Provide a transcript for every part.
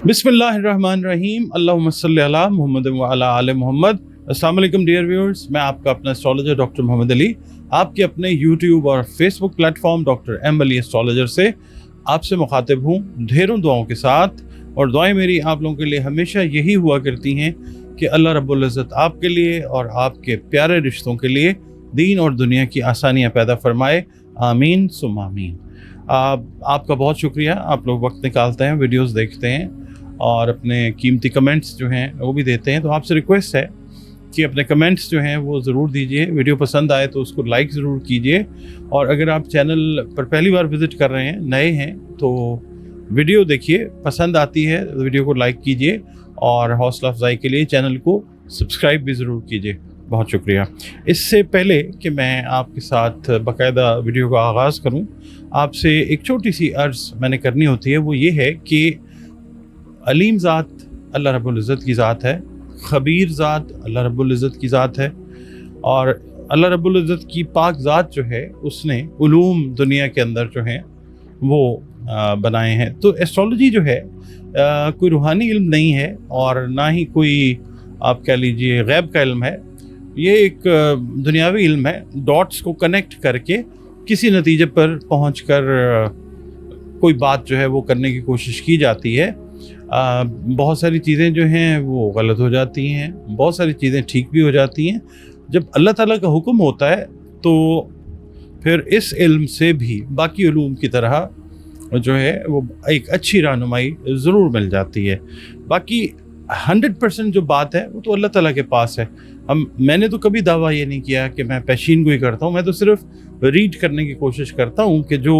बिस्मिल्लाहिर्रहमानिर्रहीम अल्लाहुम्मा सल्ली अला मुहम्मद व अला आले मुहम्मद। अस्सलाम वालेकुम डियर व्यूअर्स, मैं आपका अपना एस्ट्रोलॉजर डॉक्टर मोहम्मद अली आपके अपने यूट्यूब और Facebook platform doctor M Ali astrologer से आपसे मुखातिब हूँ ढेरों दुआओं के साथ। और दुआएं मेरी आप लोगों के लिए हमेशा यही हुआ करती हैं कि अल्लाह रब्बुल इज़्ज़त आपके लिए और आपके प्यारे रिश्तों के लिए दीन और दुनिया की आसानियाँ पैदा फरमाए, आमीन सुम्मा आमीन। आपका बहुत शुक्रिया, आप लोग वक्त निकालते हैं, वीडियोस देखते हैं और अपने कीमती कमेंट्स जो हैं वो भी देते हैं। तो आपसे रिक्वेस्ट है कि अपने कमेंट्स जो हैं वो ज़रूर दीजिए, वीडियो पसंद आए तो उसको लाइक ज़रूर कीजिए। और अगर आप चैनल पर पहली बार विज़िट कर रहे हैं, नए हैं, तो वीडियो देखिए, पसंद आती है तो वीडियो को लाइक कीजिए और हौसला अफजाई के लिए चैनल को सब्सक्राइब भी ज़रूर कीजिए। बहुत शुक्रिया। इससे पहले कि मैं आपके साथ बाकायदा वीडियो का आगाज़ करूं, आपसे एक छोटी सी अर्ज़ मैंने करनी होती है, वो ये है कि अलीम ज़ात अल्लाह रब्बुल इज़्ज़त की ज़ात है, ख़बीर ज़ात अल्लाह रब्बुल इज़्ज़त की ज़ात है और अल्लाह रब्बुल इज़्ज़त की पाक ज़ात जो है उसने उलूम दुनिया के अंदर जो हैं वो बनाए हैं। तो एस्ट्रोलॉजी जो है कोई रूहानी इल्म नहीं है और ना ही कोई आप कह लीजिए गैब का इल्म है। ये एक दुनियावी इल्म है, डॉट्स को कनेक्ट करके किसी नतीजे पर पहुंचकर कोई बात जो है वो करने की कोशिश की जाती है। बहुत सारी चीज़ें जो हैं वो गलत हो जाती हैं, बहुत सारी चीज़ें ठीक भी हो जाती हैं। जब अल्लाह ताला का हुक्म होता है तो फिर इस इल्म से भी बाकी उलूम की तरह जो है वो एक अच्छी रहनुमाई ज़रूर मिल जाती है। बाकी 100% जो बात है वो तो अल्लाह ताला के पास है। मैंने तो कभी दावा ये नहीं किया कि मैं पेशीन गोई करता हूँ, मैं तो सिर्फ रीड करने की कोशिश करता हूँ कि जो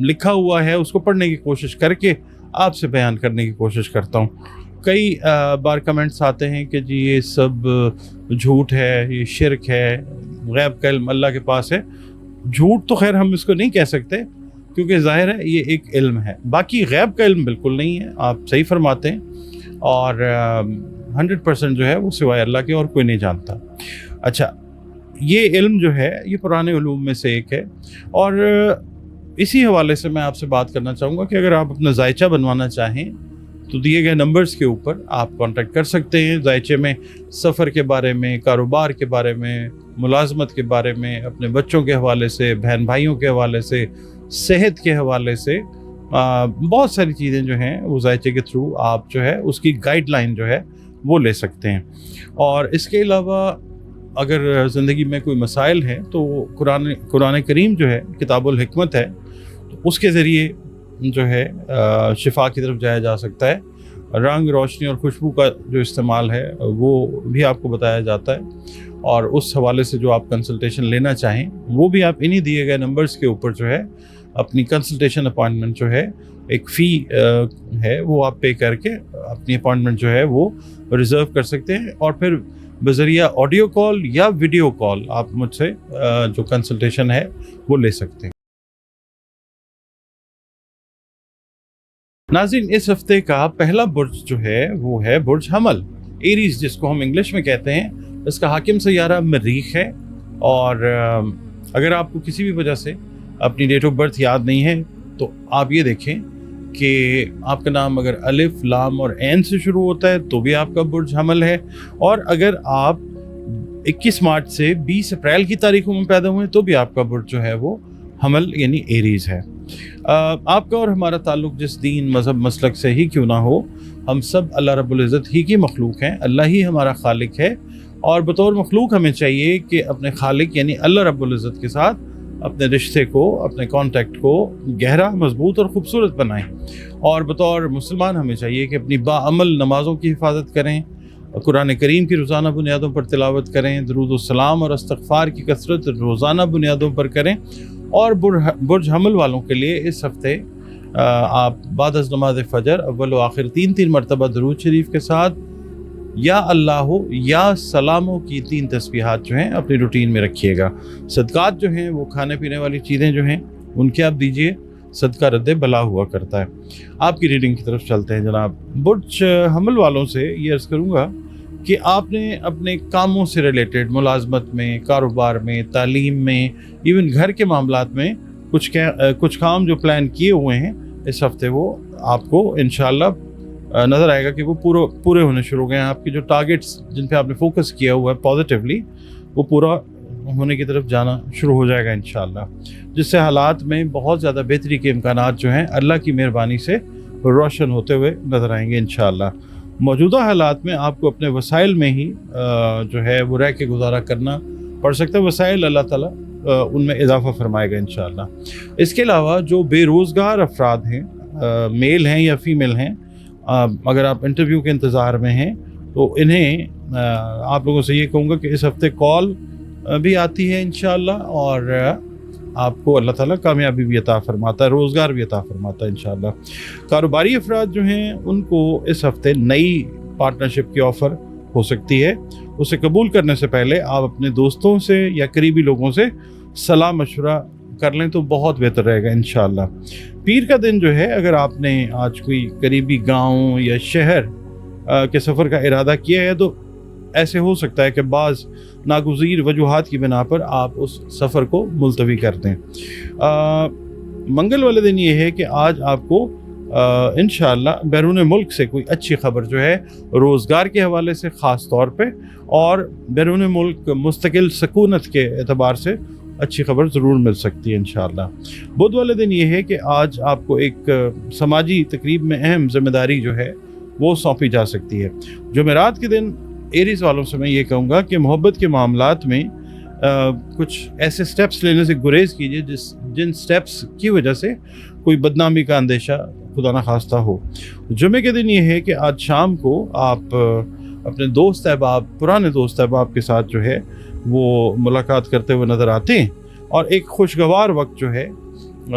लिखा हुआ है उसको पढ़ने की कोशिश करके आपसे बयान करने की कोशिश करता हूँ। कई बार कमेंट्स आते हैं कि जी ये सब झूठ है, ये शिरक है, गैब का इल्म अल्लाह के पास है। झूठ तो खैर हम इसको नहीं कह सकते क्योंकि ज़ाहिर है ये एक इल्म है। बाकी गैब का इल्म बिल्कुल नहीं है, आप सही फरमाते हैं और 100% जो है वो सिवाय अल्लाह के और कोई नहीं जानता। अच्छा, ये इल्म जो है ये पुराने उलूम में से एक है और इसी हवाले से मैं आपसे बात करना चाहूँगा कि अगर आप अपना जायचा बनवाना चाहें तो दिए गए नंबर्स के ऊपर आप कांटेक्ट कर सकते हैं। जायचे में सफ़र के बारे में, कारोबार के बारे में, मुलाजमत के बारे में, अपने बच्चों के हवाले से, बहन भाइयों के हवाले से, सेहत के हवाले से बहुत सारी चीज़ें जो हैं वो जायचे के थ्रू आप जो है उसकी गाइडलाइन जो है वो ले सकते हैं। और इसके अलावा अगर ज़िंदगी में कोई मसाइल हैं तो कुरान करीम जो है किताबुल हिकमत है, तो उसके ज़रिए जो है शिफा की तरफ जाया जा सकता है। रंग, रोशनी और खुशबू का जो इस्तेमाल है वो भी आपको बताया जाता है और उस हवाले से जो आप कंसल्टेशन लेना चाहें वो भी आप इन्हीं दिए गए नंबर्स के ऊपर जो है अपनी कंसल्टेशन अपॉइंटमेंट जो है एक फ़ी है वो आप पे करके अपनी अपॉइंटमेंट जो है वो रिज़र्व कर सकते हैं और फिर बज़रिया ऑडियो कॉल या वीडियो कॉल आप मुझसे जो कंसल्टेशन है वो ले सकते हैं। नाज़रीन, इस हफ्ते का पहला बुर्ज जो है वो है बुर्ज हमल, एरीज जिसको हम इंग्लिश में कहते हैं। इसका हाकिम सैयारा मरीख है और अगर आपको किसी भी वजह से अपनी डेट ऑफ बर्थ याद नहीं है तो आप ये देखें कि आपका नाम अगर अलिफ, लाम और ऐन से शुरू होता है तो भी आपका बुर्ज हमल है। और अगर आप 21 मार्च से 20 अप्रैल की तारीखों में पैदा हुए तो भी आपका बुर्ज जो है वो हमल यानी एरीज है। आपका और हमारा ताल्लुक़ जिस दीन, मज़हब, मसलक से ही क्यों ना हो, हम सब अल्लाह रब्बुल इज़्ज़त ही की मखलूक हैं। अल्लाह ही हमारा खालिक है और बतौर मखलूक हमें चाहिए कि अपने खालिक यानी अल्लाह रब्बुल इज़्ज़त के साथ अपने रिश्ते को, अपने कॉन्टेक्ट को गहरा, मजबूत और ख़ूबसूरत बनाएं। और बतौर मुसलमान हमें चाहिए कि अपनी बाअमल नमाज़ों की हिफाजत करें, कुरान करीम की रोज़ाना बुनियादों पर तिलावत करें, दरूद व सलाम और इस्तग़फ़ार की कसरत रोज़ाना बुनियादों पर करें। और बुर्ज हमल वालों के लिए इस हफ्ते आप बाद अज़ नमाज़ फ़जर अव्वल व आखिर 3 मरतबा दरूद शरीफ के साथ या अल्लाहो या सलामों की 3 तस्बीहात जो हैं अपनी रूटीन में रखिएगा। सदक़ात जो हैं वो खाने पीने वाली चीज़ें जो हैं उनके आप दीजिए, सदका रद्द बला हुआ करता है। आपकी रीडिंग की तरफ चलते हैं जनाब। बुर्ज हमल वालों से ये अर्ज़ करूँगा कि आपने अपने कामों से रिलेटेड, मुलाजमत में, कारोबार में, तालीम में, इवन घर के मामलात में कुछ काम जो प्लान किए हुए हैं इस हफ्ते वो آپ کو इंशाल्लाह नज़र आएगा कि वो पूरे होने शुरू हो गए हैं। आपके जो टारगेट्स जिन पे आपने फोकस किया हुआ है पॉजिटिवली, वो पूरा होने की तरफ जाना शुरू हो जाएगा इंशाल्लाह, जिससे हालात में बहुत ज़्यादा बेहतरी के इम्कानात जो हैं अल्लाह की मेहरबानी से रोशन होते हुए नज़र आएंगे इंशाल्लाह। मौजूदा हालात में आपको अपने वसाइल में ही जो है वो रह के गुजारा करना पड़ सकता है। वसाइल अल्लाह ताला उनमें इजाफ़ा फरमाएगा इंशाल्लाह। इसके अलावा जो बेरोज़गार अफराद हैं, मेल हैं या फ़ीमेल हैं, अगर आप इंटरव्यू के इंतज़ार में हैं तो इन्हें आप लोगों से ये कहूँगा कि इस हफ़्ते कॉल भी आती है इंशाल्लाह, और आपको अल्लाह ताला कामयाबी भी अता फरमाता है, रोज़गार भी अता फरमाता है इंशाल्लाह। कारोबारी अफराद जो हैं उनको इस हफ़्ते नई पार्टनरशिप की ऑफ़र हो सकती है। उसे कबूल करने से पहले आप अपने दोस्तों से या करीबी लोगों से सलाह मशवरा कर लें तो बहुत बेहतर रहेगा इंशाल्लाह। पीर का दिन जो है, अगर आपने आज कोई करीबी गाँव या शहर के सफ़र का इरादा किया है तो ऐसे हो सकता है कि बाज़ नागुज़ीर वजूहात की बिना पर आप उस सफ़र को मुलतवी कर दें। मंगल वाले दिन ये है कि आज आपको इंशाअल्लाह बैरून मुल्क से कोई अच्छी ख़बर जो है रोज़गार के हवाले से ख़ास तौर पे, और बैरून मुल्क मुस्तकिल सकूनत के एतबार से अच्छी खबर ज़रूर मिल सकती है इंशाअल्लाह। बुध वाले दिन ये है कि आज आपको एक समाजी तकरीब में अहम ज़िम्मेदारी जो है वो सौंपी जा सकती है। जुमेरात के दिन एरीज़ वालों से मैं ये कहूँगा कि मोहब्बत के मामलात में कुछ ऐसे स्टेप्स लेने से गुरेज़ कीजिए जिन स्टेप्स की वजह से कोई बदनामी का अंदेशा खुदा न खास्ता हो। जुमे के दिन ये है कि आज शाम को आप अपने दोस्त अहबाब, पुराने दोस्त अहबाब के साथ जो है वो मुलाकात करते हुए नज़र आते हैं, और एक खुशगवार वक्त जो है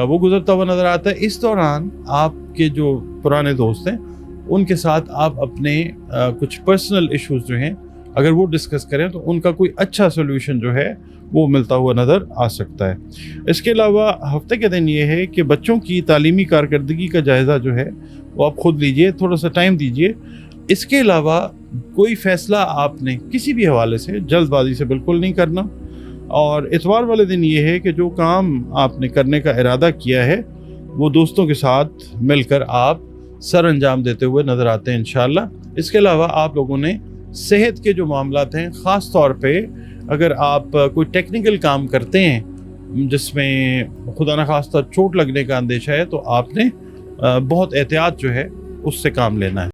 वो गुजरता हुआ नज़र आता है। इस दौरान आपके जो पुराने दोस्त हैं उनके साथ आप अपने कुछ पर्सनल इश्यूज़ जो हैं अगर वो डिस्कस करें तो उनका कोई अच्छा सोल्यूशन जो है वो मिलता हुआ नज़र आ सकता है। इसके अलावा हफ्ते के दिन ये है कि बच्चों की तालीमी कारकर्दगी का जायज़ा जो है वो आप ख़ुद लीजिए, थोड़ा सा टाइम दीजिए। इसके अलावा कोई फ़ैसला आपने किसी भी हवाले से जल्दबाजी से बिल्कुल नहीं करना। और इतवार वाले दिन ये है कि जो काम आपने करने का इरादा किया है वो दोस्तों के साथ मिलकर आप सर अंजाम देते हुए नज़र आते हैं इंशाअल्लाह। इसके अलावा आप लोगों ने सेहत के जो मामलात हैं, ख़ास तौर पे अगर आप कोई टेक्निकल काम करते हैं जिसमें खुदा न खास्ता चोट लगने का अंदेशा है तो आपने बहुत एहतियात जो है उससे काम लेना है।